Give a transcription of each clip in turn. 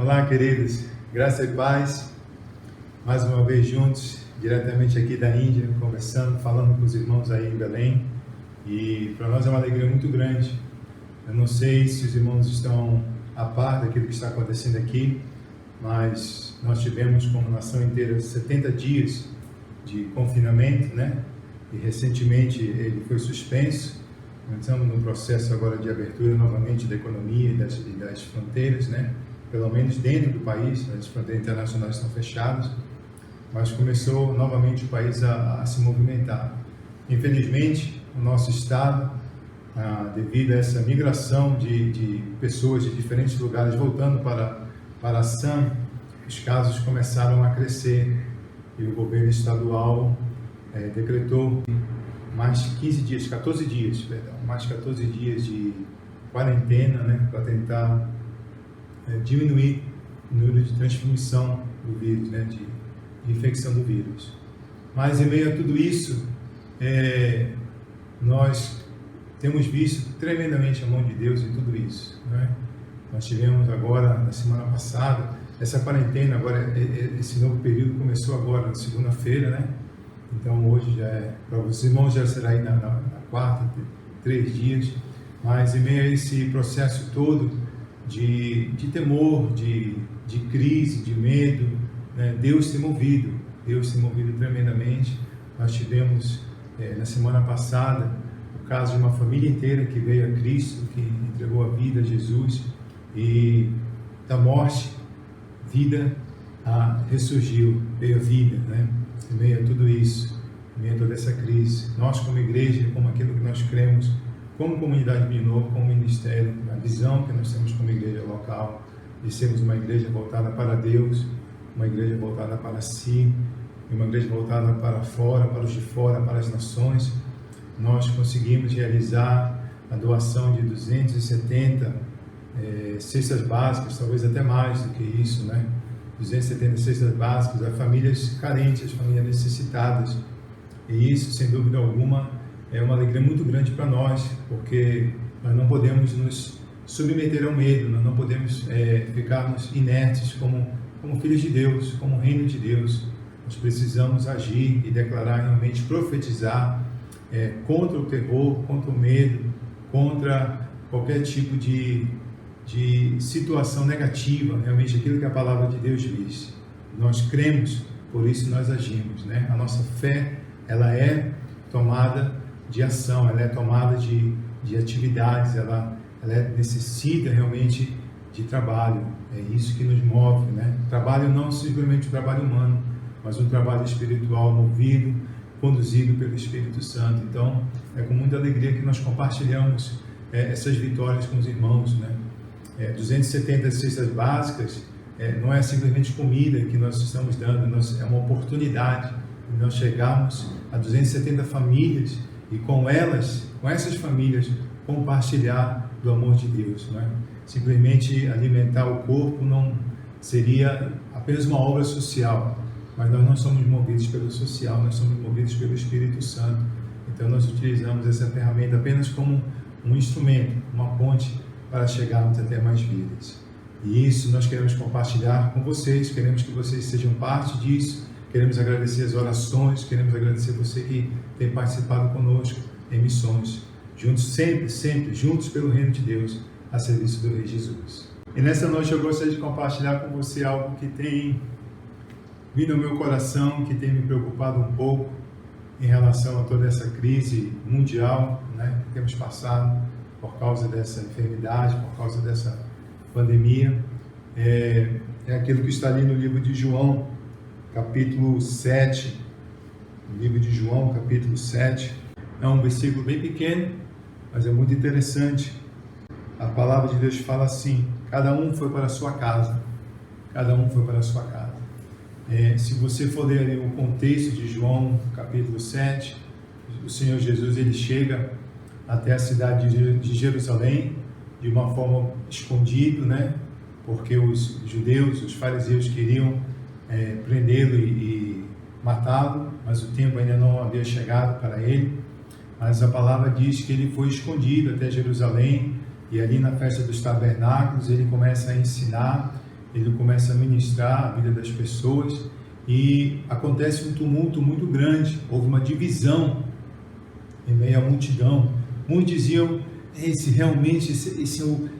Olá, queridos, graça e paz, mais uma vez juntos, diretamente aqui da Índia, conversando, falando com os irmãos aí em Belém, e para nós é uma alegria muito grande. Eu não sei se os irmãos estão a par daquilo que está acontecendo aqui, mas nós tivemos como nação inteira 70 dias de confinamento, né? E recentemente ele foi suspenso. Nós estamos no processo agora de abertura novamente da economia e das fronteiras, né? Pelo menos dentro do país, as fronteiras internacionais estão fechadas, mas começou novamente o país a se movimentar. Infelizmente, o nosso estado, devido a essa migração de pessoas de diferentes lugares voltando para Assam, os casos começaram a crescer e o governo estadual decretou mais 14 dias de quarentena, né, para tentar diminuir o número de transmissão do vírus, né, de infecção do vírus. Mas em meio a tudo isso, nós temos visto tremendamente a mão de Deus em tudo isso, né? Nós tivemos agora, na semana passada, essa quarentena, agora esse novo período começou agora, na segunda-feira, né? Então hoje já para os irmãos já será aí na quarta, 3 dias, mas em meio a esse processo todo de temor, de crise, de medo, né? Deus tem movido tremendamente. Nós tivemos na semana passada o caso de uma família inteira que veio a Cristo, que entregou a vida a Jesus, e da morte, vida, ressurgiu, veio a vida, né? Em meio a tudo isso, em meio a toda essa crise, nós como igreja, como aquilo que nós cremos, como comunidade Minor, como ministério, a visão que nós temos como igreja local, de sermos uma igreja voltada para Deus, uma igreja voltada para si, uma igreja voltada para fora, para os de fora, para as nações, nós conseguimos realizar a doação de 270 cestas básicas, talvez até mais do que isso, né? 270 cestas básicas a famílias carentes, as famílias necessitadas. E isso, sem dúvida alguma, é uma alegria muito grande para nós, porque nós não podemos nos submeter ao medo, nós não podemos ficarmos inertes como filhos de Deus, como reino de Deus. Nós precisamos agir e declarar, realmente profetizar contra o terror, contra o medo, contra qualquer tipo de situação negativa, realmente aquilo que a palavra de Deus diz. Nós cremos, por isso nós agimos, né? A nossa fé, ela é tomada de ação, ela é tomada de atividades, ela necessita realmente de trabalho. É isso que nos move, né? Trabalho não simplesmente um trabalho humano, mas um trabalho espiritual movido, conduzido pelo Espírito Santo. Então, é com muita alegria que nós compartilhamos essas vitórias com os irmãos, né? 270 cestas básicas não é simplesmente comida que nós estamos dando, é uma oportunidade de nós chegarmos a 270 famílias e com essas famílias, compartilhar do amor de Deus, né? Simplesmente alimentar o corpo não seria apenas uma obra social, mas nós não somos movidos pelo social, nós somos movidos pelo Espírito Santo. Então nós utilizamos essa ferramenta apenas como um instrumento, uma ponte para chegarmos até mais vidas. E isso nós queremos compartilhar com vocês, queremos que vocês sejam parte disso, queremos agradecer as orações, queremos agradecer você que tem participado conosco em missões, juntos, sempre, juntos pelo reino de Deus, a serviço do Rei Jesus. E nessa noite eu gostaria de compartilhar com você algo que tem vindo ao meu coração, que tem me preocupado um pouco em relação a toda essa crise mundial, né, que temos passado por causa dessa enfermidade, por causa dessa pandemia. É aquilo que está ali no livro de João, capítulo 7. No livro de João, capítulo 7. É um versículo bem pequeno, mas é muito interessante. A palavra de Deus fala assim: cada um foi para a sua casa. Cada um foi para a sua casa. Se você for ler ali o contexto de João, capítulo 7, o Senhor Jesus ele chega até a cidade de Jerusalém de uma forma escondida, né? Porque os judeus, os fariseus queriam prendê-lo e matá-lo, mas o tempo ainda não havia chegado para ele. Mas a palavra diz que ele foi escondido até Jerusalém, e ali na festa dos tabernáculos ele começa a ensinar, ele começa a ministrar a vida das pessoas e acontece um tumulto muito grande, houve uma divisão em meio à multidão. Muitos diziam, esse realmente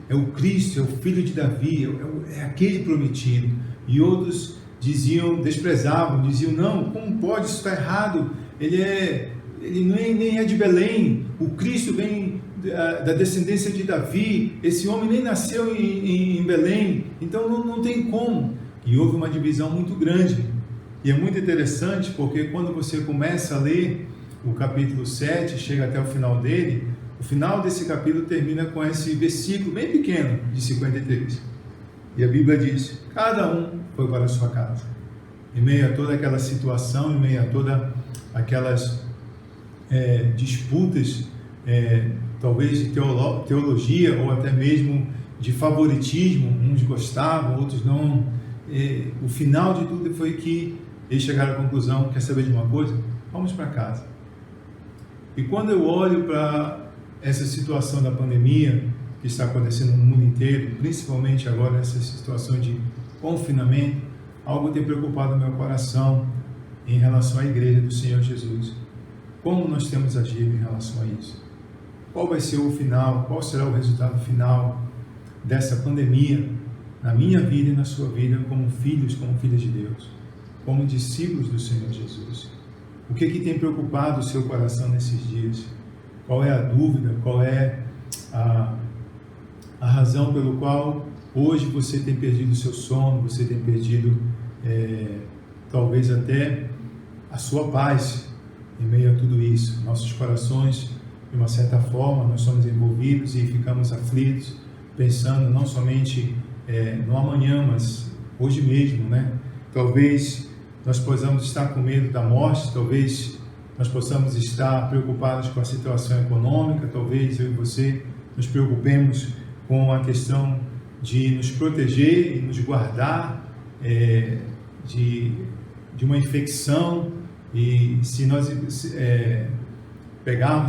é o Cristo, é o filho de Davi, é aquele prometido. E outros diziam, desprezavam, diziam, não, como pode, isso está errado, ele nem é de Belém, o Cristo vem da descendência de Davi, esse homem nem nasceu em Belém, então não tem como. E houve uma divisão muito grande. E é muito interessante porque quando você começa a ler o capítulo 7, chega até o final dele, o final desse capítulo termina com esse versículo bem pequeno de 53. E a Bíblia diz, cada um foi para a sua casa. Em meio a toda aquela situação, em meio a todas aquelas disputas, talvez de teologia ou até mesmo de favoritismo, uns gostavam, outros não. O final de tudo foi que eles chegaram à conclusão, quer saber de uma coisa? Vamos para casa. E quando eu olho para essa situação da pandemia que está acontecendo no mundo inteiro, principalmente agora nessa situação de confinamento, algo tem preocupado o meu coração em relação à igreja do Senhor Jesus. Como nós temos agido em relação a isso? Qual vai ser o final? Qual será o resultado final dessa pandemia na minha vida e na sua vida como filhos de Deus, como discípulos do Senhor Jesus? O que tem preocupado o seu coração nesses dias? Qual é a dúvida? Qual é a razão pelo qual hoje você tem perdido o seu sono, você tem perdido talvez até a sua paz em meio a tudo isso? Nossos corações, de uma certa forma, nós somos envolvidos e ficamos aflitos, pensando não somente no amanhã, mas hoje mesmo, né? Talvez nós possamos estar com medo da morte, talvez nós possamos estar preocupados com a situação econômica, talvez eu e você nos preocupemos com a questão de nos proteger e nos guardar de uma infecção, e se nós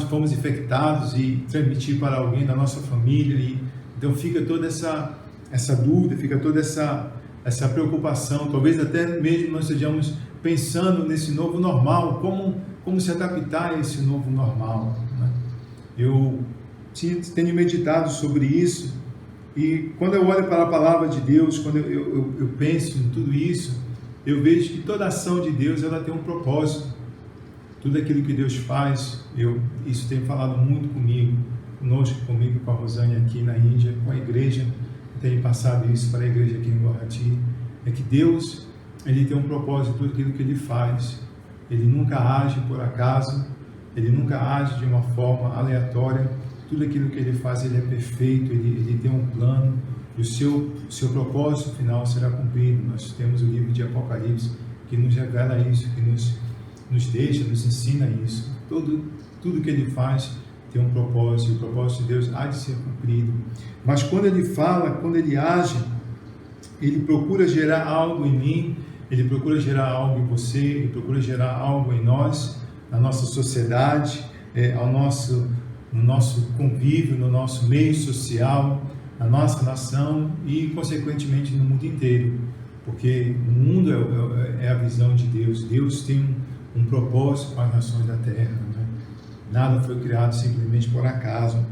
fomos infectados e transmitir para alguém da nossa família, então fica toda essa dúvida, fica toda essa preocupação, talvez até mesmo nós estejamos pensando nesse novo normal, como se adaptar a esse novo normal, né? Eu tenho meditado sobre isso, e quando eu olho para a palavra de Deus, quando eu penso em tudo isso, eu vejo que toda ação de Deus ela tem um propósito. Tudo aquilo que Deus faz, isso tem falado muito comigo, comigo, com a Rosane aqui na Índia, com a igreja. Tenho passado isso para a igreja aqui em Guarati, é que Deus, ele tem um propósito em tudo aquilo que ele faz. Ele nunca age por acaso, ele nunca age de uma forma aleatória. Tudo aquilo que ele faz, ele é perfeito, ele tem um plano, e o seu propósito final será cumprido. Nós temos o livro de Apocalipse que nos revela isso, que nos ensina isso. Tudo que ele faz tem um propósito, e o propósito de Deus há de ser cumprido. Mas quando ele fala, quando ele age, ele procura gerar algo em mim, ele procura gerar algo em você, ele procura gerar algo em nós, na nossa sociedade, no nosso convívio, no nosso meio social, na nossa nação e, consequentemente, no mundo inteiro. Porque o mundo é a visão de Deus. Deus tem um propósito com as nações da terra, né? Nada foi criado simplesmente por acaso.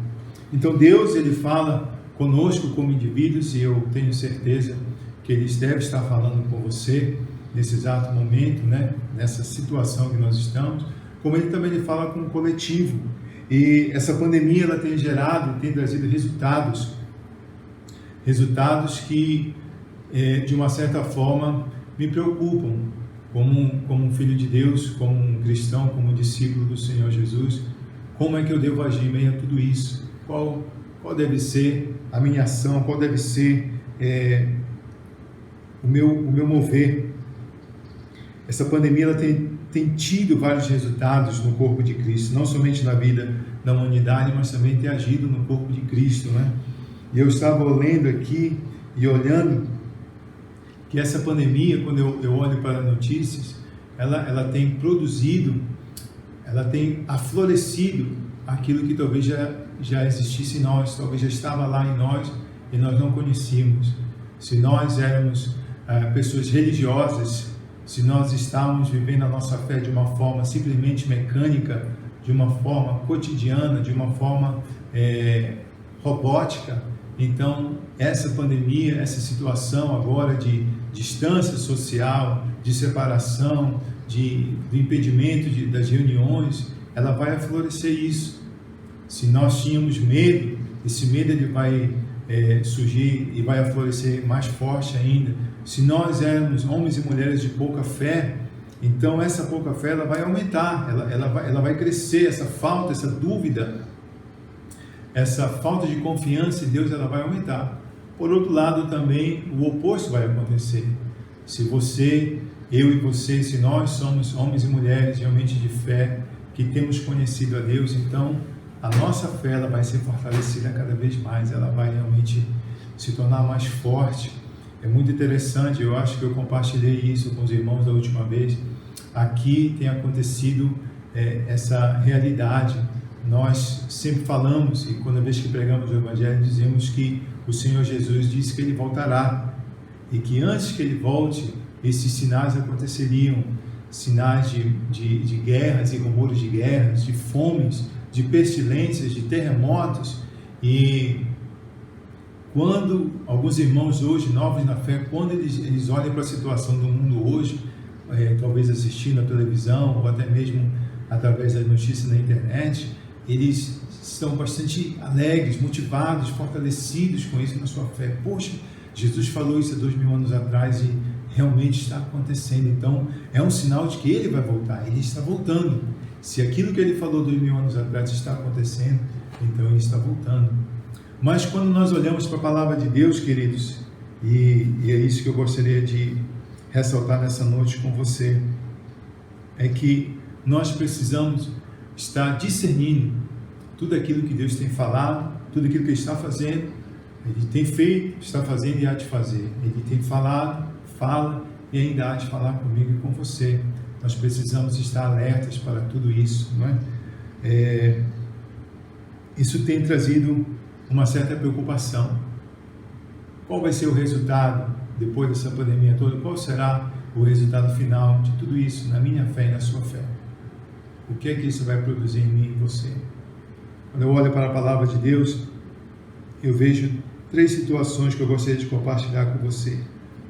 Então Deus, ele fala conosco como indivíduos, e eu tenho certeza que ele deve estar falando com você nesse exato momento, né? Nessa situação que nós estamos, como ele também fala com o coletivo. E essa pandemia ela tem trazido resultados que de uma certa forma me preocupam, como um filho de Deus, como um cristão, como um discípulo do Senhor Jesus. Como é que eu devo agir em meio a tudo isso? Qual deve ser a minha ação? Qual deve ser o meu mover? Essa pandemia ela tem tido vários resultados no corpo de Cristo, não somente na vida da humanidade, mas também tem agido no corpo de Cristo, né? E eu estava lendo aqui e olhando que essa pandemia, quando eu olho para as notícias, ela tem produzido, ela tem aflorecido aquilo que talvez já existisse em nós, talvez já estava lá em nós e nós não conhecíamos. se nós éramos pessoas religiosas, se nós estávamos vivendo a nossa fé de uma forma simplesmente mecânica, de uma forma cotidiana, de uma forma robótica, então essa pandemia, essa situação agora de distância social, de separação, do impedimento das reuniões, ela vai aflorescer isso. Se nós tínhamos medo, esse medo ele vai surgir e vai aflorescer mais forte ainda. Se nós éramos homens e mulheres de pouca fé, então essa pouca fé ela vai aumentar, ela vai crescer, essa falta, essa dúvida, essa falta de confiança em Deus, ela vai aumentar. Por outro lado também, o oposto vai acontecer. Se você, eu e você, se nós somos homens e mulheres realmente de fé, que temos conhecido a Deus, então a nossa fé ela vai ser fortalecida cada vez mais, ela vai realmente se tornar mais forte. É muito interessante, eu acho que eu compartilhei isso com os irmãos da última vez. Aqui tem acontecido essa realidade. Nós sempre falamos, e quando vez que pregamos o Evangelho, dizemos que o Senhor Jesus disse que Ele voltará, e que antes que Ele volte, esses sinais aconteceriam, sinais de guerras e rumores de guerras, de fomes, de pestilências, de terremotos. E quando alguns irmãos hoje, novos na fé, quando eles olham para a situação do mundo hoje, talvez assistindo a televisão ou até mesmo através das notícias na internet, eles estão bastante alegres, motivados, fortalecidos com isso na sua fé. Poxa, Jesus falou isso há 2000 anos atrás e realmente está acontecendo. Então é um sinal de que Ele vai voltar, Ele está voltando. Se aquilo que Ele falou 2000 anos atrás está acontecendo, então Ele está voltando. Mas quando nós olhamos para a palavra de Deus, queridos, e é isso que eu gostaria de ressaltar nessa noite com você, é que nós precisamos estar discernindo tudo aquilo que Deus tem falado, tudo aquilo que Ele está fazendo. Ele tem feito, está fazendo e há de fazer. Ele tem falado, fala e ainda há de falar comigo e com você. Nós precisamos estar alertas para tudo isso, não é? Isso tem trazido uma certa preocupação. Qual vai ser o resultado depois dessa pandemia toda? Qual será o resultado final de tudo isso na minha fé e na sua fé? O que é que isso vai produzir em mim e em você? Quando eu olho para a palavra de Deus, eu vejo 3 situações que eu gostaria de compartilhar com você.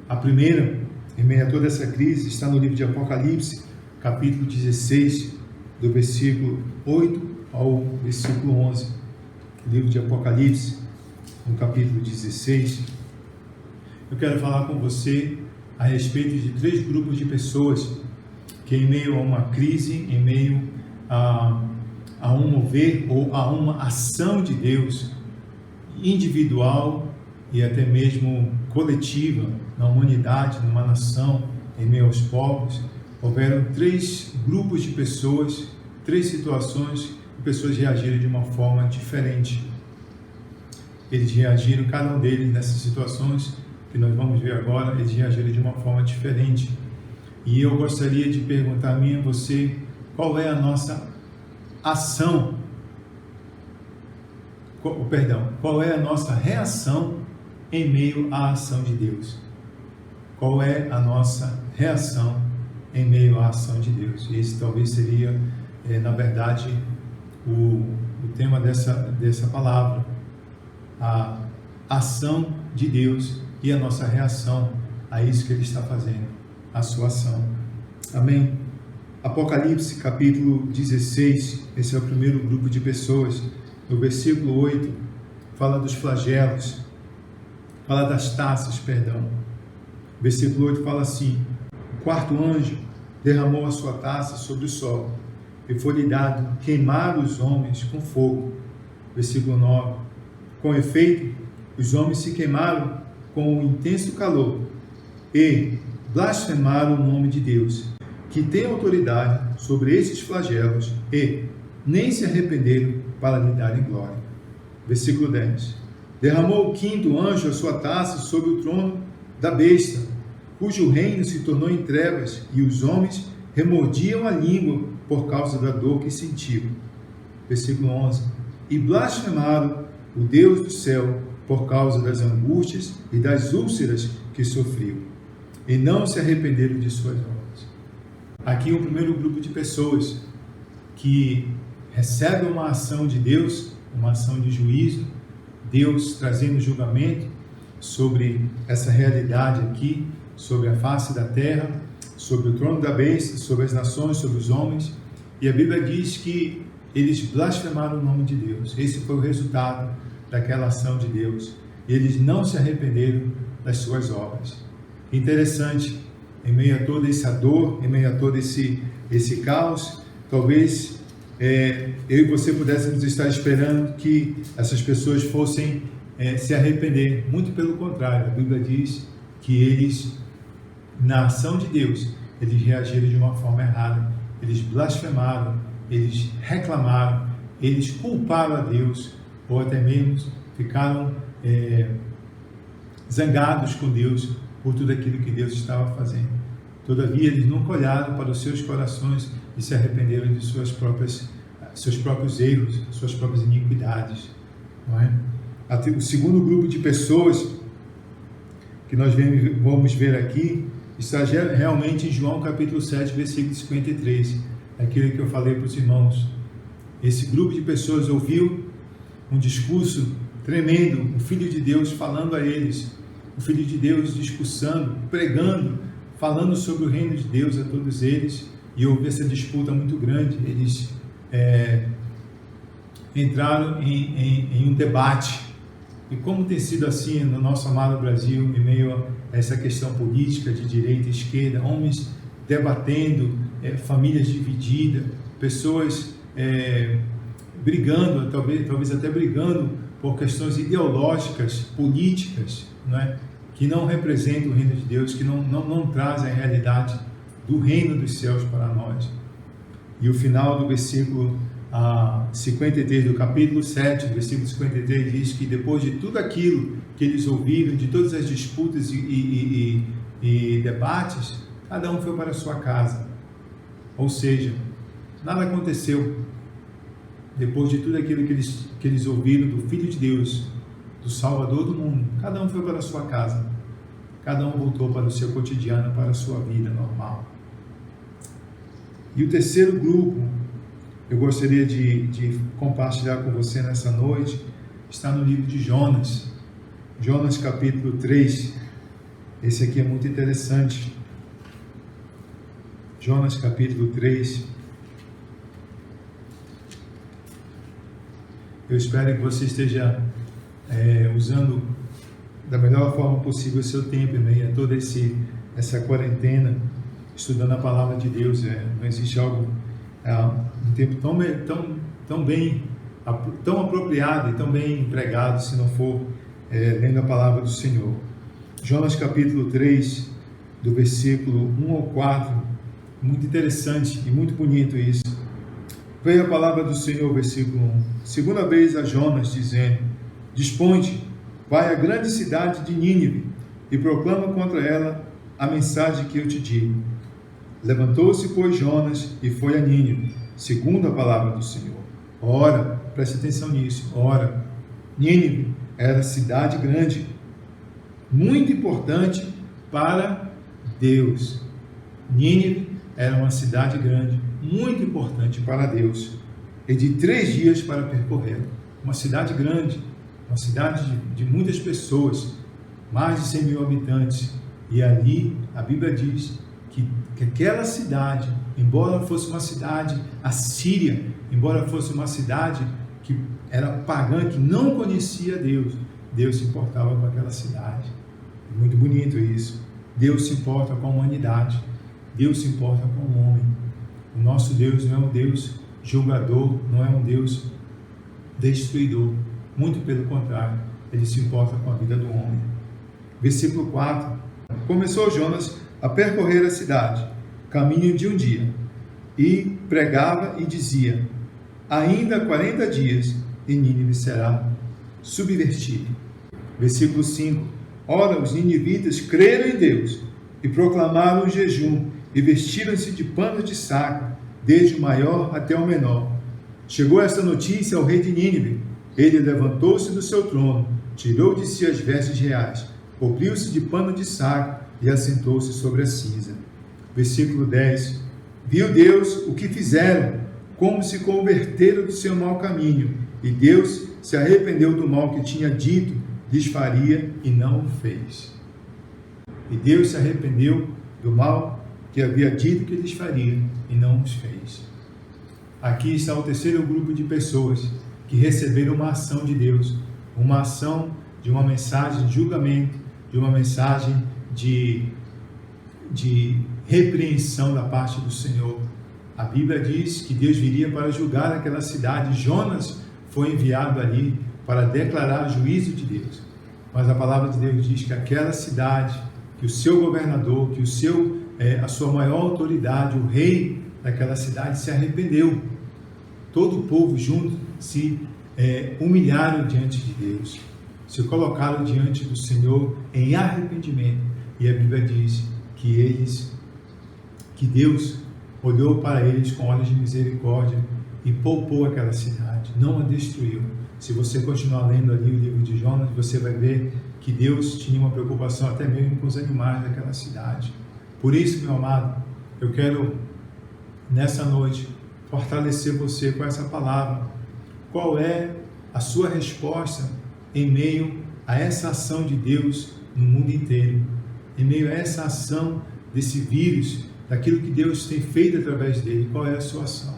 A primeira, em meio a toda essa crise, está no livro de Apocalipse, capítulo 16, do versículo 8 ao versículo 11. O livro de Apocalipse, no capítulo 16. Eu quero falar com você a respeito de 3 grupos de pessoas que, em meio a uma crise, em meio a um mover ou a uma ação de Deus individual e até mesmo coletiva na humanidade, numa nação, em meio aos povos, houveram 3 grupos de pessoas, 3 situações que pessoas reagiram de uma forma diferente. Eles reagiram, cada um deles nessas situações que nós vamos ver agora, eles reagiram de uma forma diferente. E eu gostaria de perguntar a mim e a você, qual é a nossa ação, qual é a nossa reação em meio à ação de Deus? Qual é a nossa reação em meio à ação de Deus? Esse talvez seria, na verdade, o tema dessa palavra, a ação de Deus e a nossa reação a isso que Ele está fazendo, a sua ação. Amém? Apocalipse capítulo 16, esse é o primeiro grupo de pessoas. No versículo 8, fala dos flagelos, fala das taças, perdão. Versículo 8 fala assim: o 4º anjo derramou a sua taça sobre o sol, e foi-lhe dado queimar os homens com fogo. Versículo 9, com efeito, os homens se queimaram com um intenso calor, e blasfemaram o nome de Deus, que tem autoridade sobre esses flagelos, e nem se arrependeram para lhe darem glória. Versículo 10. Derramou o 5º anjo a sua taça sobre o trono da besta, cujo reino se tornou em trevas, e os homens remordiam a língua por causa da dor que sentiam. Versículo 11. E blasfemaram o Deus do céu, por causa das angústias e das úlceras que sofriam, e não se arrependeram de suas obras. Aqui o primeiro grupo de pessoas que recebe uma ação de Deus, uma ação de juízo, Deus trazendo julgamento sobre essa realidade aqui, sobre a face da terra, sobre o trono da besta, sobre as nações, sobre os homens. E a Bíblia diz que eles blasfemaram o nome de Deus. Esse foi o resultado daquela ação de Deus. Eles não se arrependeram das suas obras. Interessante, em meio a toda essa dor, em meio a todo esse caos, talvez eu e você pudéssemos estar esperando que essas pessoas fossem se arrepender. Muito pelo contrário, a Bíblia diz que eles, na ação de Deus, eles reagiram de uma forma errada. Eles blasfemaram, eles reclamaram, eles culparam a Deus, ou até mesmo ficaram zangados com Deus por tudo aquilo que Deus estava fazendo. Todavia, eles nunca olharam para os seus corações e se arrependeram de seus próprios erros, suas próprias iniquidades. Não é? O segundo grupo de pessoas que nós vamos ver aqui está realmente em João capítulo 7, versículo 53, aquilo que eu falei para os irmãos. Esse grupo de pessoas ouviu um discurso tremendo, o Filho de Deus falando a eles, o Filho de Deus discursando, pregando, falando sobre o reino de Deus a todos eles, e houve essa disputa muito grande. Eles entraram em um debate. E como tem sido assim no nosso amado Brasil, em meio a essa questão política de direita e esquerda, homens debatendo, famílias divididas, pessoas brigando, talvez até brigando por questões ideológicas, políticas, não é? Que não representam o reino de Deus, que não trazem a realidade do reino dos céus para nós. E o final do versículo 53 do capítulo 7, versículo 53, diz que depois de tudo aquilo que eles ouviram, de todas as disputas e debates, cada um foi para a sua casa. Ou seja, nada aconteceu. Depois de tudo aquilo que eles ouviram do Filho de Deus, do Salvador do mundo, cada um foi para a sua casa. Cada um voltou para o seu cotidiano, para a sua vida normal. E o terceiro grupo, eu gostaria de compartilhar com você nessa noite, está no livro de Jonas. Jonas capítulo 3. Esse aqui é muito interessante. Jonas capítulo 3. Eu espero que você esteja usando da melhor forma possível o seu tempo em meio a toda essa quarentena, estudando a palavra de Deus. Não existe algo, um tempo tão apropriado e tão bem empregado se não for lendo a palavra do Senhor. Jonas capítulo 3, do versículo 1 ao 4, muito interessante e muito bonito isso. Veio a palavra do Senhor, versículo 1, segunda vez a Jonas, dizendo: Dispõe-te, vai à grande cidade de Nínive e proclama contra ela a mensagem que eu te digo. Levantou-se, pois, Jonas e foi a Nínive, segundo a palavra do Senhor. Ora, preste atenção nisso, ora, Nínive era cidade grande, muito importante para Deus. Nínive era uma cidade grande, muito importante para Deus, e de 3 dias para percorrer. Uma cidade grande, uma cidade de muitas pessoas, mais de 100 mil habitantes, e ali a Bíblia diz que aquela cidade, embora fosse uma cidade assíria, embora fosse uma cidade que era pagã, que não conhecia Deus, Deus se importava com aquela cidade. É muito bonito isso. Deus se importa com a humanidade, Deus se importa com o homem. O nosso Deus não é um Deus julgador, não é um Deus destruidor, muito pelo contrário, Ele se importa com a vida do homem. Versículo 4, começou Jonas a percorrer a cidade, caminho de um dia, e pregava e dizia: ainda 40 dias e Nínive será subvertido. Versículo 5, ora, os ninivitas creram em Deus e proclamaram um jejum e vestiram-se de panos de saco, desde o maior até o menor. Chegou esta notícia ao rei de Nínive. Ele levantou-se do seu trono, tirou de si as vestes reais, cobriu-se de pano de saco e assentou-se sobre a cinza. Versículo 10. Viu Deus o que fizeram, como se converteram do seu mau caminho, e Deus se arrependeu do mal que tinha dito lhes faria e não o fez. E Deus se arrependeu do mal que havia dito que lhes faria e não os fez. Aqui está o terceiro grupo de pessoas que receberam uma ação de Deus, uma ação de uma mensagem de julgamento, de uma mensagem de repreensão da parte do Senhor. A Bíblia diz que Deus viria para julgar aquela cidade. Jonas foi enviado ali para declarar juízo de Deus. Mas a palavra de Deus diz que aquela cidade, que o seu governador, que a sua maior autoridade, o rei daquela cidade se arrependeu. Todo o povo junto se humilharam diante de Deus, se colocaram diante do Senhor em arrependimento. E a Bíblia diz que Deus olhou para eles com olhos de misericórdia e poupou aquela cidade, não a destruiu. Se você continuar lendo ali o livro de Jonas, você vai ver que Deus tinha uma preocupação até mesmo com os animais daquela cidade. Por isso, meu amado, eu quero nessa noite fortalecer você com essa palavra. Qual é a sua resposta em meio a essa ação de Deus no mundo inteiro? Em meio a essa ação desse vírus, daquilo que Deus tem feito através dele, qual é a sua ação?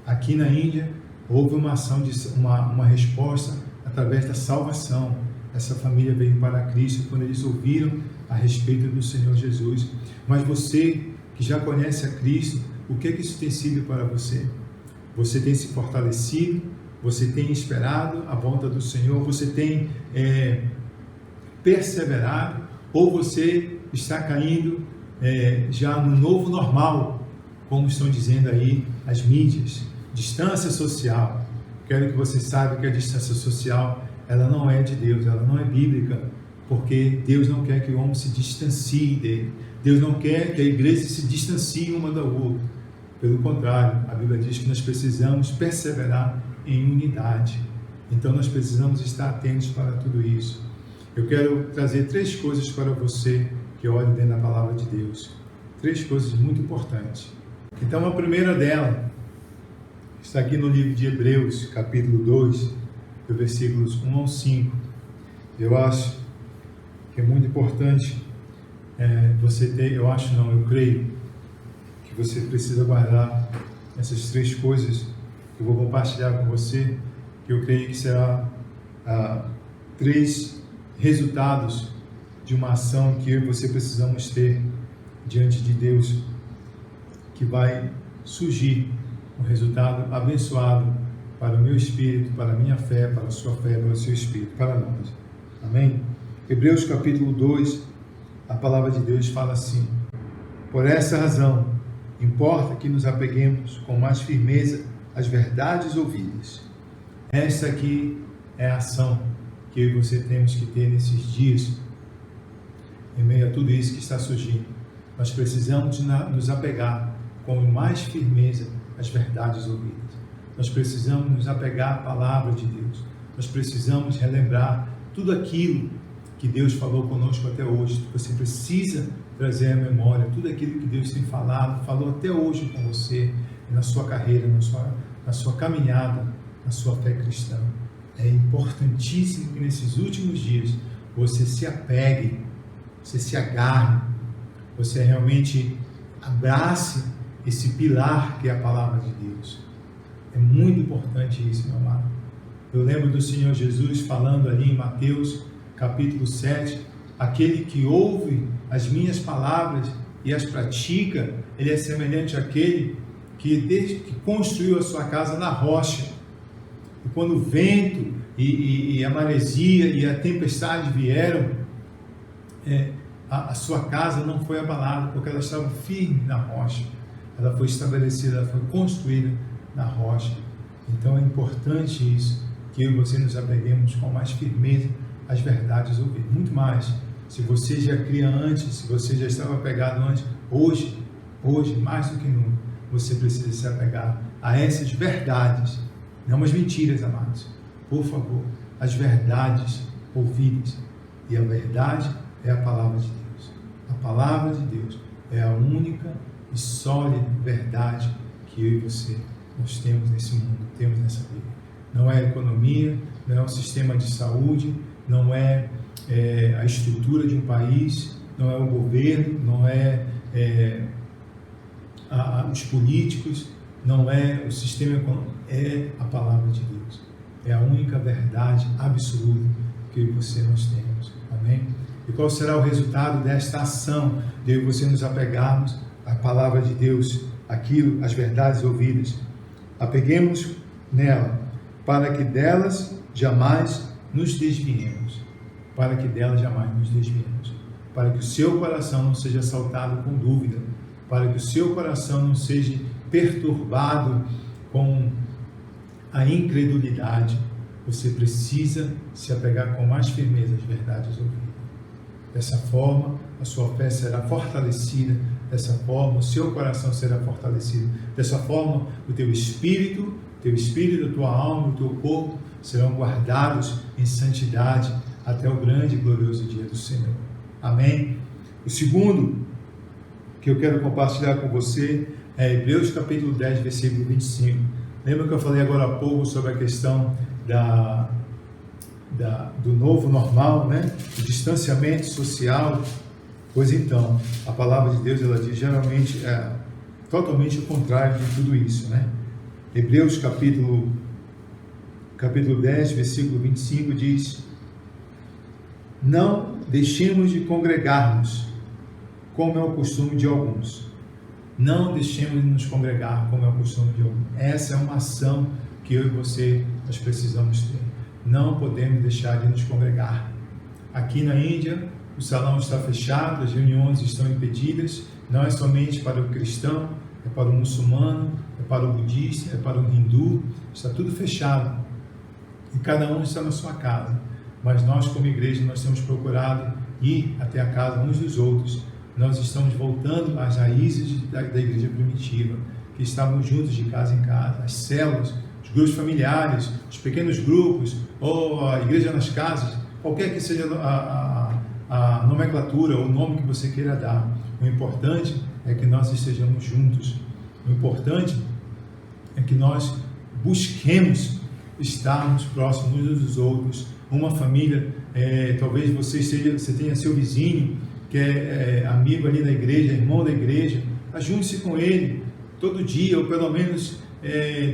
Aqui na Índia, houve uma ação, uma resposta através da salvação. Essa família veio para Cristo quando eles ouviram a respeito do Senhor Jesus. Mas você que já conhece a Cristo, o que é que isso tem sido para você? Você tem se fortalecido? Você tem esperado a volta do Senhor? Você tem perseverado? Ou você está caindo já no novo normal, como estão dizendo aí as mídias? Distância social. Quero que você saiba que a distância social, ela não é de Deus, ela não é bíblica, porque Deus não quer que o homem se distancie dele. Deus não quer que a igreja se distancie uma da outra. Pelo contrário, a Bíblia diz que nós precisamos perseverar em unidade. Então nós precisamos estar atentos para tudo isso. Eu quero trazer 3 coisas para você que olhe dentro da palavra de Deus. 3 coisas muito importantes. Então a primeira dela está aqui no livro de Hebreus, capítulo 2, do versículos 1 ao 5. Eu acho que é muito importante você ter, eu creio que você precisa guardar essas 3 coisas que eu vou compartilhar com você, que eu creio que será 3 resultados de uma ação que eu e você precisamos ter diante de Deus, que vai surgir um resultado abençoado para o meu espírito, para a minha fé, para a sua fé, para o seu espírito, para nós. Amém? Hebreus capítulo 2, a palavra de Deus fala assim: por essa razão, importa que nos apeguemos com mais firmeza às verdades ouvidas. Essa aqui é a ação que eu e você temos que ter nesses dias, em meio a tudo isso que está surgindo. Nós precisamos nos apegar com mais firmeza às verdades ouvidas. Nós precisamos nos apegar à palavra de Deus. Nós precisamos relembrar tudo aquilo que Deus falou conosco até hoje. Você precisa trazer à memória tudo aquilo que Deus tem falou até hoje com você, na sua carreira, na sua caminhada, na sua fé cristã. É importantíssimo que nesses últimos dias você se apegue, você se agarre, você realmente abrace esse pilar que é a palavra de Deus. É muito importante isso, meu amado. Eu lembro do Senhor Jesus falando ali em Mateus capítulo 7, aquele que ouve as minhas palavras e as pratica, ele é semelhante àquele que construiu a sua casa na rocha. E quando o vento e a maresia e a tempestade vieram, a sua casa não foi abalada, porque ela estava firme na rocha. Ela foi estabelecida, ela foi construída na rocha. Então é importante isso, que eu e você nos apeguemos com mais firmeza às verdades ouvidas. Muito mais, se você já cria antes, se você já estava apegado antes, hoje, mais do que nunca, você precisa se apegar a essas verdades, não as mentiras, amados. Por favor, as verdades ouvidas. E a verdade é a palavra de Deus. A palavra de Deus é a única e sólida verdade que eu e você nós temos nesse mundo, temos nessa vida. Não é a economia, não é o sistema de saúde, não é a estrutura de um país, não é o governo, não é os políticos, não é o sistema econômico, é a palavra de Deus. É a única verdade absoluta que eu e você nós temos. Amém? E qual será o resultado desta ação de eu e você nos apegarmos à palavra de Deus, aquilo, as verdades ouvidas? Apeguemos nela, para que delas jamais nos desviemos. Para que delas jamais nos desviemos. Para que o seu coração não seja assaltado com dúvida. Para que o seu coração não seja perturbado com a incredulidade. Você precisa se apegar com mais firmeza às verdades ouvidas. Dessa forma, a sua fé será fortalecida. Dessa forma, o seu coração será fortalecido. Dessa forma, o teu espírito, a tua alma, o teu corpo serão guardados em santidade até o grande e glorioso dia do Senhor. Amém? O segundo que eu quero compartilhar com você é Hebreus capítulo 10, versículo 25. Lembra que eu falei agora há pouco sobre a questão do novo normal, né? O distanciamento social? Pois então, a palavra de Deus, ela diz geralmente totalmente o contrário de tudo isso, né? Hebreus capítulo 10, versículo 25 diz: não deixemos de congregar-nos, como é o costume de alguns. Não deixemos de nos congregar, como é o costume de alguns. Essa é uma ação que eu e você, nós precisamos ter. Não podemos deixar de nos congregar. Aqui na Índia, o salão está fechado, as reuniões estão impedidas. Não é somente para o cristão, é para o muçulmano, é para o budista, é para o hindu. Está tudo fechado. E cada um está na sua casa. Mas nós, como igreja, nós temos procurado ir até a casa uns dos outros. Nós estamos voltando às raízes da igreja primitiva, que estavam juntos de casa em casa, as células, os grupos familiares, os pequenos grupos, ou a igreja nas casas, qualquer que seja a nomenclatura ou o nome que você queira dar. O importante é que nós estejamos juntos. O importante é que nós busquemos estarmos próximos uns dos outros. Uma família, talvez você tenha seu vizinho que é amigo ali da igreja, irmão da igreja, ajunte-se com ele todo dia, ou pelo menos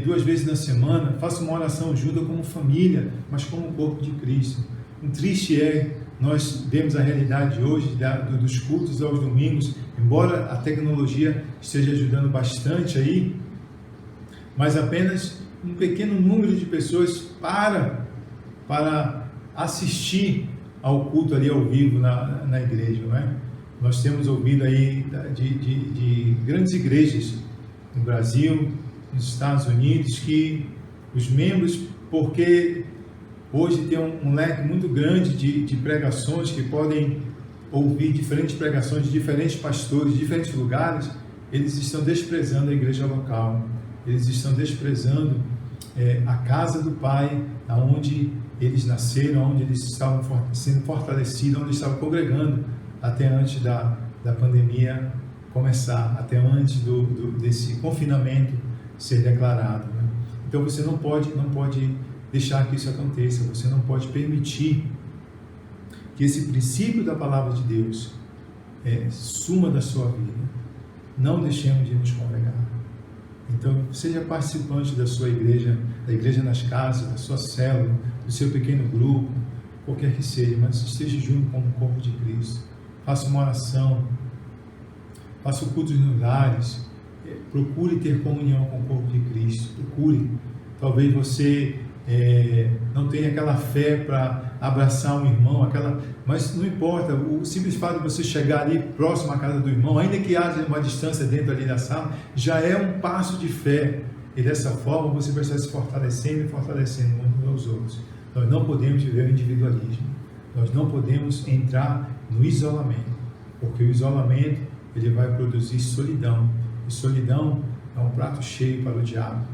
2 vezes na semana, faça uma oração junta como família, mas como corpo de Cristo. O triste nós vemos a realidade hoje dos cultos aos domingos, embora a tecnologia esteja ajudando bastante aí, mas apenas um pequeno número de pessoas para assistir ao culto ali ao vivo na igreja, não é? Nós temos ouvido aí de grandes igrejas no Brasil, nos Estados Unidos, que os membros, porque hoje tem um leque muito grande de pregações, que podem ouvir diferentes pregações de diferentes pastores, de diferentes lugares, eles estão desprezando a igreja local, eles estão desprezando a casa do Pai, aonde eles nasceram, onde eles estavam sendo fortalecidos, onde eles estavam congregando até antes da pandemia começar, até antes desse confinamento ser declarado, né? Então você não pode deixar que isso aconteça, você não pode permitir que esse princípio da palavra de Deus suma da sua vida. Não deixemos de nos congregar. Então, seja participante da sua igreja, da igreja nas casas, da sua célula, do seu pequeno grupo, qualquer que seja, mas esteja junto com o corpo de Cristo. Faça uma oração, faça o culto nos lares, procure ter comunhão com o corpo de Cristo, procure. Talvez você não tenha aquela fé para abraçar um irmão, mas não importa, o simples fato de você chegar ali próximo à casa do irmão, ainda que haja uma distância dentro ali da sala, já é um passo de fé, e dessa forma você vai estar se fortalecendo e fortalecendo uns aos outros. Nós não podemos viver o individualismo, nós não podemos entrar no isolamento, porque o isolamento ele vai produzir solidão, e solidão é um prato cheio para o diabo.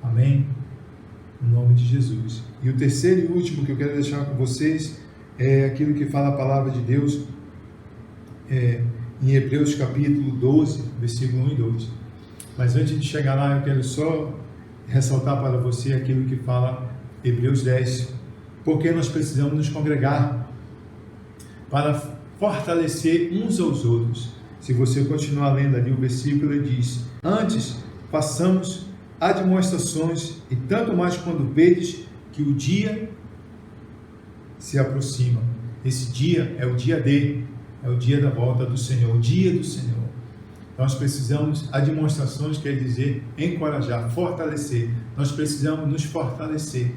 Amém? Em nome de Jesus. E o terceiro e último que eu quero deixar com vocês é aquilo que fala a palavra de Deus em Hebreus capítulo 12, versículo 1 e 2. Mas antes de chegar lá, eu quero só ressaltar para você aquilo que fala Hebreus 10. Porque nós precisamos nos congregar para fortalecer uns aos outros. Se você continuar lendo ali o versículo, ele diz: antes façamos admoestações, e tanto mais quando vedes que o dia se aproxima. Esse dia é o dia é o dia da volta do Senhor, o dia do Senhor. Nós precisamos, demonstrações quer dizer encorajar, fortalecer. Nós precisamos nos fortalecer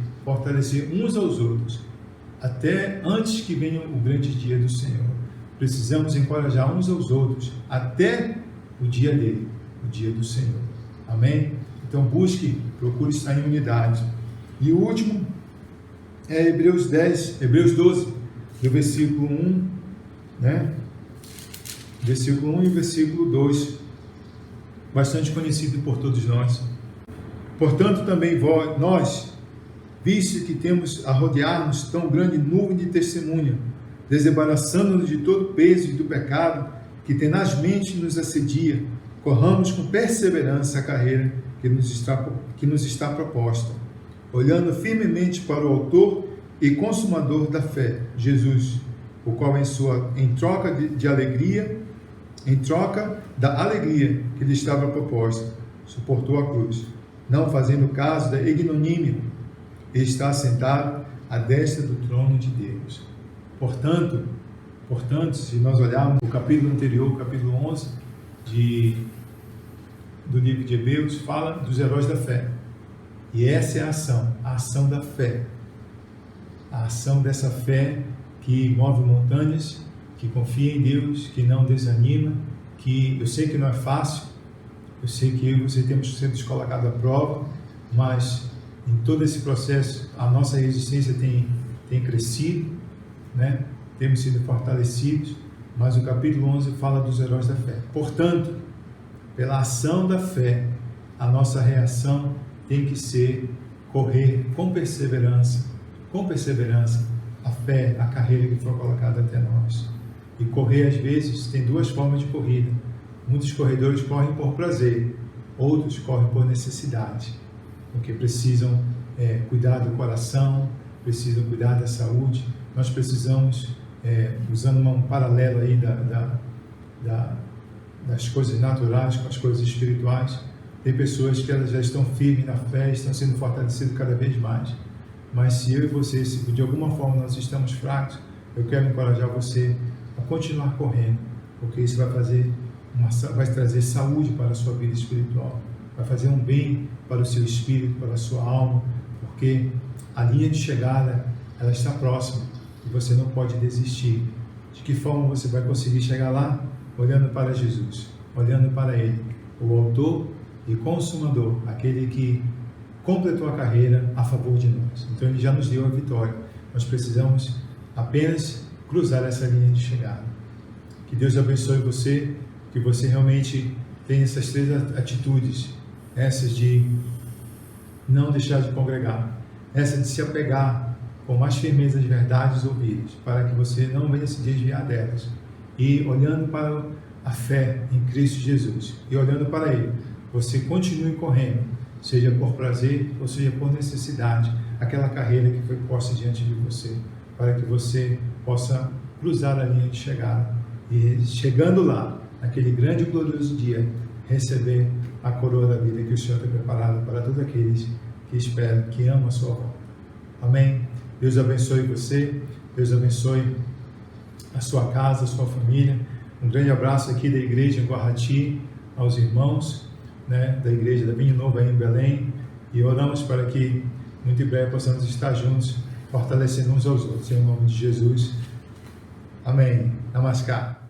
uns aos outros, até antes que venha o grande dia do Senhor. Precisamos encorajar uns aos outros, até o dia dele, o dia do Senhor. Amém? Então procure estar em unidade. E o último é Hebreus 12, do versículo 1, né? Versículo 1 e versículo 2, bastante conhecido por todos nós. Portanto, também nós, visto que temos a rodear-nos tão grande nuvem de testemunha, desembaraçando-nos de todo o peso e do pecado que tenazmente nos assedia, corramos com perseverança a carreira que nos está proposta, olhando firmemente para o autor e consumador da fé, Jesus, o qual em troca da alegria que lhe estava proposta, suportou a cruz, não fazendo caso da ignomínia, e está sentado à destra do trono de Deus. Portanto, se nós olharmos o capítulo anterior, o capítulo 11 do livro de Hebreus, fala dos heróis da fé. E essa é a ação da fé. A ação dessa fé que move montanhas, que confia em Deus, que não desanima, que eu sei que não é fácil, eu sei que eu e você temos que ser colocados à prova, mas em todo esse processo a nossa resistência tem crescido, né? Temos sido fortalecidos, mas o capítulo 11 fala dos heróis da fé. Portanto, pela ação da fé, a nossa reação tem que ser correr com perseverança a fé, a carreira que foi colocada até nós. E correr, às vezes, tem duas formas de corrida. Muitos corredores correm por prazer, outros correm por necessidade, porque precisam cuidar do coração, precisam cuidar da saúde. Nós precisamos, usando um paralelo aí das coisas naturais com as coisas espirituais, tem pessoas que elas já estão firmes na fé, estão sendo fortalecidas cada vez mais. Mas se eu e você, se de alguma forma nós estamos fracos, eu quero encorajar você a continuar correndo, porque isso vai trazer saúde para a sua vida espiritual, vai fazer um bem para o seu espírito, para a sua alma, porque a linha de chegada, ela está próxima e você não pode desistir. De que forma você vai conseguir chegar lá? Olhando para Jesus, olhando para Ele, o autor e consumador, aquele que completou a carreira a favor de nós. Então Ele já nos deu a vitória. Nós precisamos apenas cruzar essa linha de chegada. Que Deus abençoe você, que você realmente tenha essas três atitudes, essas de não deixar de congregar, essa de se apegar com mais firmeza às verdades ouvidas, para que você não venha se desviar delas, e olhando para a fé em Cristo Jesus, e olhando para Ele, você continue correndo, seja por prazer ou seja por necessidade, aquela carreira que foi posta diante de você, para que você possa cruzar a linha de chegada e, chegando lá, naquele grande e glorioso dia, receber a coroa da vida que o Senhor tem preparado para todos aqueles que esperam, que amam a sua volta. Amém? Deus abençoe você, Deus abençoe a sua casa, a sua família. Um grande abraço aqui da igreja em Guarati, aos irmãos, né, da igreja da Vinho Novo aí em Belém, e oramos para que muito em breve possamos estar juntos, fortalecendo uns aos outros, em nome de Jesus. Amém. Namaskar.